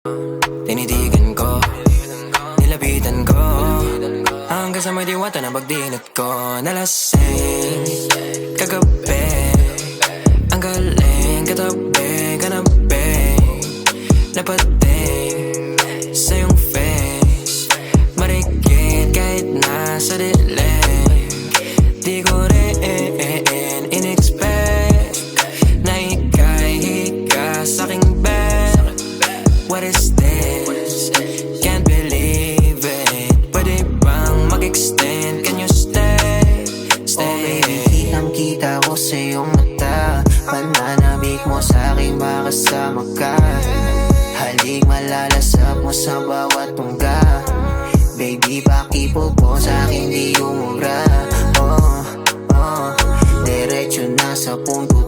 Tinitigan ko, nilapitan ko, hanggang sa may diwata na pagdinat ko. Nalasing kagabi, ang galing katabi, kanabi, napating sa iyong face, marikit kahit nasa dilim. Di ko rin in-expect na ika'y hika sa'king bed. What is this? Can't believe it. Pwede bang mag-extend? Can you stay? Stay. Oh baby, kitang-kita ko sa iyong mata. Pananamig mo sa'king makasama ka. Halik malalasap mo sa bawat tungga. Baby, pakipo po sa'king di umubra. Diretso na sa punto